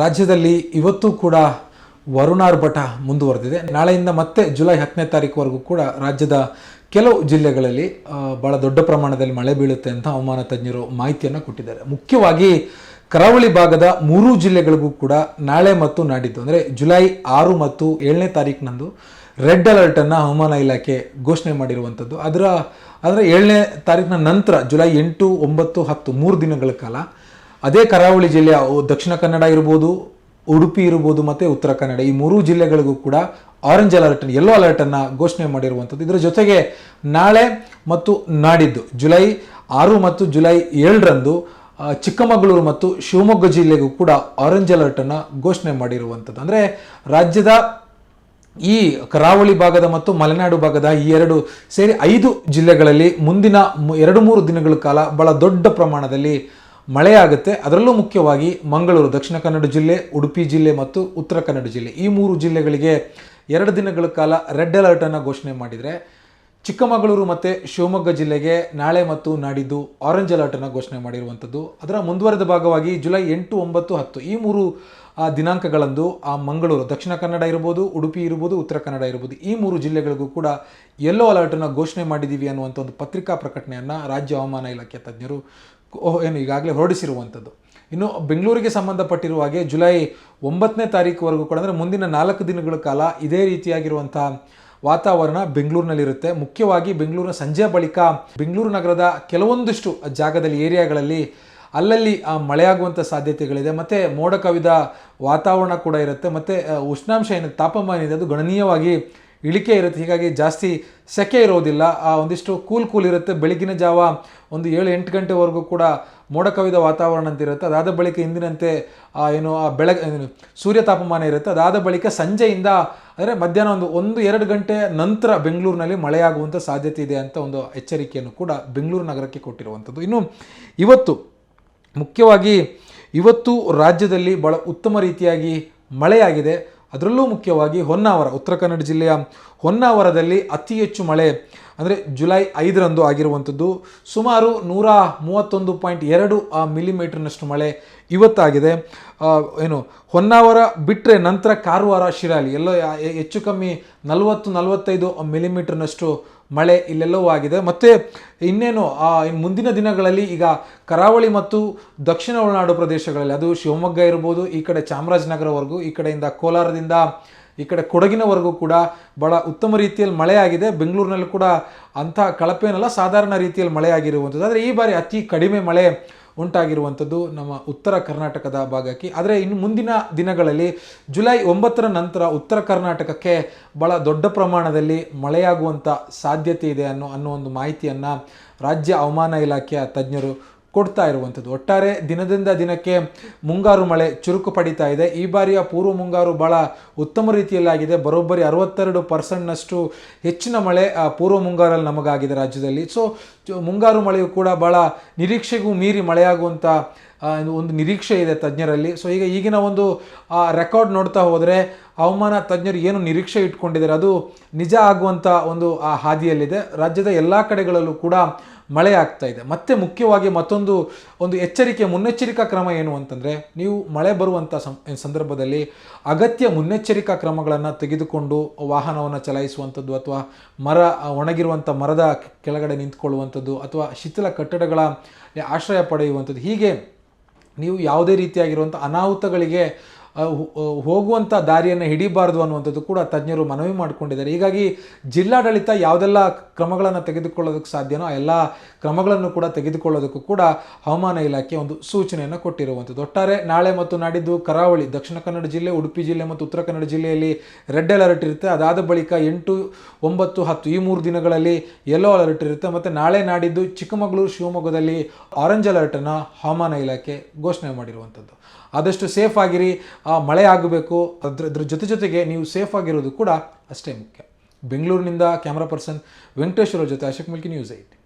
ರಾಜ್ಯದಲ್ಲಿ ಇವತ್ತು ಕೂಡ ವರುಣಾರ್ಭಟ ಮುಂದುವರೆದಿದೆ. ನಾಳೆಯಿಂದ ಮತ್ತೆ ಜುಲೈ 10ನೇ ತಾರೀಕುವರೆಗೂ ಕೂಡ ರಾಜ್ಯದ ಕೆಲವು ಜಿಲ್ಲೆಗಳಲ್ಲಿ ಬಹಳ ದೊಡ್ಡ ಪ್ರಮಾಣದಲ್ಲಿ ಮಳೆ ಬೀಳುತ್ತೆ ಅಂತ ಹವಾಮಾನ ತಜ್ಞರು ಮಾಹಿತಿಯನ್ನು ಕೊಟ್ಟಿದ್ದಾರೆ. ಮುಖ್ಯವಾಗಿ ಕರಾವಳಿ ಭಾಗದ 3 ಜಿಲ್ಲೆಗಳಿಗೂ ಕೂಡ ನಾಳೆ ಮತ್ತು ನಾಡಿದ್ದು ಅಂದರೆ ಜುಲೈ 6 ಮತ್ತು 7ನೇ ತಾರೀಕಿನಂದು ರೆಡ್ ಅಲರ್ಟನ್ನು ಹವಾಮಾನ ಇಲಾಖೆ ಘೋಷಣೆ ಮಾಡಿರುವಂಥದ್ದು. ಅದರ 7ನೇ ತಾರೀಕಿನ ನಂತರ ಜುಲೈ 8, 9, 10 3 ದಿನಗಳ ಕಾಲ ಅದೇ ಕರಾವಳಿ ಜಿಲ್ಲೆಯ ದಕ್ಷಿಣ ಕನ್ನಡ ಇರ್ಬೋದು, ಉಡುಪಿ ಇರ್ಬೋದು ಮತ್ತು ಉತ್ತರ ಕನ್ನಡ ಈ 3 ಜಿಲ್ಲೆಗಳಿಗೂ ಕೂಡ ಆರೆಂಜ್ ಅಲರ್ಟ್, ಯೆಲ್ಲೋ ಅಲರ್ಟನ್ನು ಘೋಷಣೆ ಮಾಡಿರುವಂಥದ್ದು. ಇದರ ಜೊತೆಗೆ ನಾಳೆ ಮತ್ತು ನಾಡಿದ್ದು ಜುಲೈ 6 ಮತ್ತು ಜುಲೈ 7ರಂದು ಚಿಕ್ಕಮಗಳೂರು ಮತ್ತು ಶಿವಮೊಗ್ಗ ಜಿಲ್ಲೆಗೂ ಕೂಡ ಆರೆಂಜ್ ಅಲರ್ಟನ್ನು ಘೋಷಣೆ ಮಾಡಿರುವಂಥದ್ದು. ಅಂದರೆ ರಾಜ್ಯದ ಈ ಕರಾವಳಿ ಭಾಗದ ಮತ್ತು ಮಲೆನಾಡು ಭಾಗದ ಈ 2 ಸೇರಿ 5 ಜಿಲ್ಲೆಗಳಲ್ಲಿ ಮುಂದಿನ 2-3 ದಿನಗಳ ಕಾಲ ಬಹಳ ದೊಡ್ಡ ಪ್ರಮಾಣದಲ್ಲಿ ಮಳೆಯಾಗುತ್ತೆ. ಅದರಲ್ಲೂ ಮುಖ್ಯವಾಗಿ ಮಂಗಳೂರು, ದಕ್ಷಿಣ ಕನ್ನಡ ಜಿಲ್ಲೆ, ಉಡುಪಿ ಜಿಲ್ಲೆ ಮತ್ತು ಉತ್ತರ ಕನ್ನಡ ಜಿಲ್ಲೆ ಈ 3 ಜಿಲ್ಲೆಗಳಿಗೆ 2 ದಿನಗಳ ಕಾಲ ರೆಡ್ ಅಲರ್ಟನ್ನು ಘೋಷಣೆ ಮಾಡಿದರೆ, ಚಿಕ್ಕಮಗಳೂರು ಮತ್ತು ಶಿವಮೊಗ್ಗ ಜಿಲ್ಲೆಗೆ ನಾಳೆ ಮತ್ತು ನಾಡಿದ್ದು ಆರೆಂಜ್ ಅಲರ್ಟನ್ನು ಘೋಷಣೆ ಮಾಡಿರುವಂಥದ್ದು. ಅದರ ಮುಂದುವರೆದ ಭಾಗವಾಗಿ ಜುಲೈ 8, 9, 10 ಈ 3 ದಿನಾಂಕಗಳಂದು ಮಂಗಳೂರು, ದಕ್ಷಿಣ ಕನ್ನಡ ಇರ್ಬೋದು, ಉಡುಪಿ ಇರ್ಬೋದು, ಉತ್ತರ ಕನ್ನಡ ಇರ್ಬೋದು ಈ 3 ಜಿಲ್ಲೆಗಳಿಗೂ ಕೂಡ ಯೆಲ್ಲೋ ಅಲರ್ಟನ್ನು ಘೋಷಣೆ ಮಾಡಿದ್ದೀವಿ ಅನ್ನುವಂಥ ಒಂದು ಪತ್ರಿಕಾ ಪ್ರಕಟಣೆಯನ್ನು ರಾಜ್ಯ ಹವಾಮಾನ ಇಲಾಖೆ ತಜ್ಞರು ಈಗಾಗಲೇ ಹೊರಡಿಸಿರುವಂಥದ್ದು. ಇನ್ನು ಬೆಂಗಳೂರಿಗೆ ಸಂಬಂಧಪಟ್ಟಿರುವ ಹಾಗೆ ಜುಲೈ 9ನೇ ತಾರೀಕುವರೆಗೂ ಕೂಡ ಅಂದರೆ ಮುಂದಿನ 4 ದಿನಗಳ ಕಾಲ ಇದೇ ರೀತಿಯಾಗಿರುವಂಥ ವಾತಾವರಣ ಬೆಂಗಳೂರಿನಲ್ಲಿರುತ್ತೆ. ಮುಖ್ಯವಾಗಿ ಬೆಂಗಳೂರಿನ ಸಂಜೆ ಬಳಿಕ ಬೆಂಗಳೂರು ನಗರದ ಕೆಲವೊಂದಿಷ್ಟು ಜಾಗದಲ್ಲಿ ಏರಿಯಾಗಳಲ್ಲಿ ಅಲ್ಲಲ್ಲಿ ಮಳೆಯಾಗುವಂಥ ಸಾಧ್ಯತೆಗಳಿದೆ. ಮತ್ತು ಮೋಡ ಕವಿದ ವಾತಾವರಣ ಕೂಡ ಇರುತ್ತೆ. ಮತ್ತು ಉಷ್ಣಾಂಶ ಏನಿದೆ, ತಾಪಮಾನ ಇದೆ, ಅದು ಗಣನೀಯವಾಗಿ ಇಳಿಕೆ ಇರುತ್ತೆ. ಹೀಗಾಗಿ ಜಾಸ್ತಿ ಸೆಕೆ ಇರೋದಿಲ್ಲ, ಒಂದಿಷ್ಟು ಕೂಲ್ ಇರುತ್ತೆ. ಬೆಳಗಿನ ಜಾವ ಒಂದು 7-8 ಗಂಟೆವರೆಗೂ ಕೂಡ ಮೋಡ ಕವಿದ ವಾತಾವರಣ ಅಂತ ಇರುತ್ತೆ. ಅದಾದ ಬಳಿಕ ಇಂದಿನಂತೆ ಸೂರ್ಯ ತಾಪಮಾನ ಇರುತ್ತೆ. ಅದಾದ ಬಳಿಕ ಸಂಜೆಯಿಂದ ಅಂದರೆ ಮಧ್ಯಾಹ್ನ 1-2 ಗಂಟೆ ನಂತರ ಬೆಂಗಳೂರಿನಲ್ಲಿ ಮಳೆಯಾಗುವಂಥ ಸಾಧ್ಯತೆ ಇದೆ ಅಂತ ಒಂದು ಎಚ್ಚರಿಕೆಯನ್ನು ಕೂಡ ಬೆಂಗಳೂರು ನಗರಕ್ಕೆ ಕೊಟ್ಟಿರುವಂಥದ್ದು. ಇನ್ನು ಮುಖ್ಯವಾಗಿ ಇವತ್ತು ರಾಜ್ಯದಲ್ಲಿ ಭಾಳ ಉತ್ತಮ ರೀತಿಯಾಗಿ ಮಳೆಯಾಗಿದೆ. ಅದರಲ್ಲೂ ಮುಖ್ಯವಾಗಿ ಹೊನ್ನಾವರ, ಉತ್ತರ ಕನ್ನಡ ಜಿಲ್ಲೆಯ ಹೊನ್ನಾವರದಲ್ಲಿ ಅತಿ ಹೆಚ್ಚು ಮಳೆ ಅಂದರೆ ಜುಲೈ 5ರಂದು ಆಗಿರುವಂಥದ್ದು. ಸುಮಾರು 131.2 ಮಿಲಿಮೀಟರ್ನಷ್ಟು ಮಳೆ ಇವತ್ತಾಗಿದೆ. ಹೊನ್ನಾವರ ಬಿಟ್ಟರೆ ನಂತರ ಕಾರವಾರ, ಶಿರಾಲಿ ಎಲ್ಲೋ ಹೆಚ್ಚು ಕಮ್ಮಿ 40-45 ಮಿಲಿಮೀಟರ್ನಷ್ಟು ಮಳೆ ಇಲ್ಲೆಲ್ಲವೂ ಆಗಿದೆ. ಮತ್ತು ಇನ್ನೇನು ಮುಂದಿನ ದಿನಗಳಲ್ಲಿ ಈಗ ಕರಾವಳಿ ಮತ್ತು ದಕ್ಷಿಣ ಒಳನಾಡು ಪ್ರದೇಶಗಳಲ್ಲಿ, ಅದು ಶಿವಮೊಗ್ಗ ಇರ್ಬೋದು, ಈ ಕಡೆ ಚಾಮರಾಜನಗರವರೆಗೂ, ಈ ಕಡೆಯಿಂದ ಕೋಲಾರದಿಂದ ಈ ಕಡೆ ಕೊಡಗಿನವರೆಗೂ ಕೂಡ ಭಾಳ ಉತ್ತಮ ರೀತಿಯಲ್ಲಿ ಮಳೆಯಾಗಿದೆ. ಬೆಂಗಳೂರಿನಲ್ಲೂ ಕೂಡ ಅಂಥ ಕಳಪೇನಲ್ಲ, ಸಾಧಾರಣ ರೀತಿಯಲ್ಲಿ ಮಳೆಯಾಗಿರುವಂಥದ್ದು. ಆದರೆ ಈ ಬಾರಿ ಅತಿ ಕಡಿಮೆ ಮಳೆ ಉಂಟಾಗಿರುವಂಥದ್ದು ನಮ್ಮ ಉತ್ತರ ಕರ್ನಾಟಕದ ಭಾಗಕ್ಕೆ. ಆದರೆ ಇನ್ನು ಮುಂದಿನ ದಿನಗಳಲ್ಲಿ ಜುಲೈ 9ರ ನಂತರ ಉತ್ತರ ಕರ್ನಾಟಕಕ್ಕೆ ಭಾಳ ದೊಡ್ಡ ಪ್ರಮಾಣದಲ್ಲಿ ಮಳೆಯಾಗುವಂಥ ಸಾಧ್ಯತೆ ಇದೆ ಅನ್ನೋ ಒಂದು ಮಾಹಿತಿಯನ್ನು ರಾಜ್ಯ ಹವಾಮಾನ ಇಲಾಖೆಯ ತಜ್ಞರು ಕೊಡ್ತಾ ಇರುವಂಥದ್ದು. ಒಟ್ಟಾರೆ ದಿನದಿಂದ ದಿನಕ್ಕೆ ಮುಂಗಾರು ಮಳೆ ಚುರುಕು ಪಡಿತಾ ಇದೆ. ಈ ಬಾರಿಯ ಪೂರ್ವ ಮುಂಗಾರು ಭಾಳ ಉತ್ತಮ ರೀತಿಯಲ್ಲಾಗಿದೆ. ಬರೋಬ್ಬರಿ 62% ಹೆಚ್ಚಿನ ಮಳೆ ಪೂರ್ವ ಮುಂಗಾರಲ್ಲಿ ನಮಗಾಗಿದೆ ರಾಜ್ಯದಲ್ಲಿ. ಸೊ ಮುಂಗಾರು ಮಳೆಯು ಕೂಡ ಭಾಳ ನಿರೀಕ್ಷೆಗೂ ಮೀರಿ ಮಳೆಯಾಗುವಂಥ ಒಂದು ನಿರೀಕ್ಷೆ ಇದೆ ತಜ್ಞರಲ್ಲಿ. ಸೊ ಈಗಿನ ಒಂದು ರೆಕಾರ್ಡ್ ನೋಡ್ತಾ ಹೋದರೆ ಹವಾಮಾನ ತಜ್ಞರು ಏನು ನಿರೀಕ್ಷೆ ಇಟ್ಕೊಂಡಿದ್ದಾರೆ ಅದು ನಿಜ ಆಗುವಂಥ ಒಂದು ಹಾದಿಯಲ್ಲಿದೆ. ರಾಜ್ಯದ ಎಲ್ಲ ಕಡೆಗಳಲ್ಲೂ ಕೂಡ ಮಳೆ ಆಗ್ತಾ ಇದೆ. ಮತ್ತು ಮುಖ್ಯವಾಗಿ ಮತ್ತೊಂದು ಮುನ್ನೆಚ್ಚರಿಕಾ ಕ್ರಮ ಏನು ಅಂತಂದರೆ, ನೀವು ಮಳೆ ಬರುವಂಥ ಸಂದರ್ಭದಲ್ಲಿ ಅಗತ್ಯ ಮುನ್ನೆಚ್ಚರಿಕಾ ಕ್ರಮಗಳನ್ನು ತೆಗೆದುಕೊಂಡು ವಾಹನವನ್ನು ಚಲಾಯಿಸುವಂಥದ್ದು, ಅಥವಾ ಒಣಗಿರುವಂಥ ಮರದ ಕೆಳಗಡೆ ನಿಂತ್ಕೊಳ್ಳುವಂಥದ್ದು, ಅಥವಾ ಶಿಥಿಲ ಕಟ್ಟಡಗಳ ಆಶ್ರಯ ಪಡೆಯುವಂಥದ್ದು, ಹೀಗೆ ನೀವು ಯಾವುದೇ ರೀತಿಯಾಗಿರುವಂಥ ಅನಾಹುತಗಳಿಗೆ ಹೋಗುವಂಥ ದಾರಿಯನ್ನು ಹಿಡಿಬಾರ್ದು ಅನ್ನುವಂಥದ್ದು ಕೂಡ ತಜ್ಞರು ಮನವಿ ಮಾಡಿಕೊಂಡಿದ್ದಾರೆ. ಹೀಗಾಗಿ ಜಿಲ್ಲಾಡಳಿತ ಯಾವುದೆಲ್ಲ ಕ್ರಮಗಳನ್ನು ತೆಗೆದುಕೊಳ್ಳೋದಕ್ಕೆ ಸಾಧ್ಯನೋ ಆ ಎಲ್ಲ ಕ್ರಮಗಳನ್ನು ಕೂಡ ತೆಗೆದುಕೊಳ್ಳೋದಕ್ಕೂ ಕೂಡ ಹವಾಮಾನ ಇಲಾಖೆ ಒಂದು ಸೂಚನೆಯನ್ನು ಕೊಟ್ಟಿರುವಂಥದ್ದು. ಒಟ್ಟಾರೆ ನಾಳೆ ಮತ್ತು ನಾಡಿದ್ದು ಕರಾವಳಿ, ದಕ್ಷಿಣ ಕನ್ನಡ ಜಿಲ್ಲೆ, ಉಡುಪಿ ಜಿಲ್ಲೆ ಮತ್ತು ಉತ್ತರ ಕನ್ನಡ ಜಿಲ್ಲೆಯಲ್ಲಿ ರೆಡ್ ಅಲರ್ಟ್ ಇರುತ್ತೆ. ಅದಾದ ಬಳಿಕ 8, 9, 10 ಈ 3 ದಿನಗಳಲ್ಲಿ ಯೆಲ್ಲೋ ಅಲರ್ಟ್ ಇರುತ್ತೆ. ಮತ್ತು ನಾಳೆ ನಾಡಿದ್ದು ಚಿಕ್ಕಮಗಳೂರು, ಶಿವಮೊಗ್ಗದಲ್ಲಿ ಆರೆಂಜ್ ಅಲರ್ಟನ್ನು ಹವಾಮಾನ ಇಲಾಖೆ ಘೋಷಣೆ ಮಾಡಿರುವಂಥದ್ದು. ಆದಷ್ಟು ಸೇಫ್ ಆಗಿರಿ, ಮಳೆ ಆಗಬೇಕು. ಅದ್ರ ಜೊತೆಗೆ ನೀವು ಸೇಫ್ ಆಗಿರೋದು ಕೂಡ ಅಷ್ಟೇ ಮುಖ್ಯ. ಬೆಂಗಳೂರಿನಿಂದ ಕ್ಯಾಮ್ರಾ ಪರ್ಸನ್ ವೆಂಕಟೇಶ್ವರ ಜೊತೆ ಅಶೋಕ್ ಮಿಲ್ಕಿ, ನ್ಯೂಸ್ 8.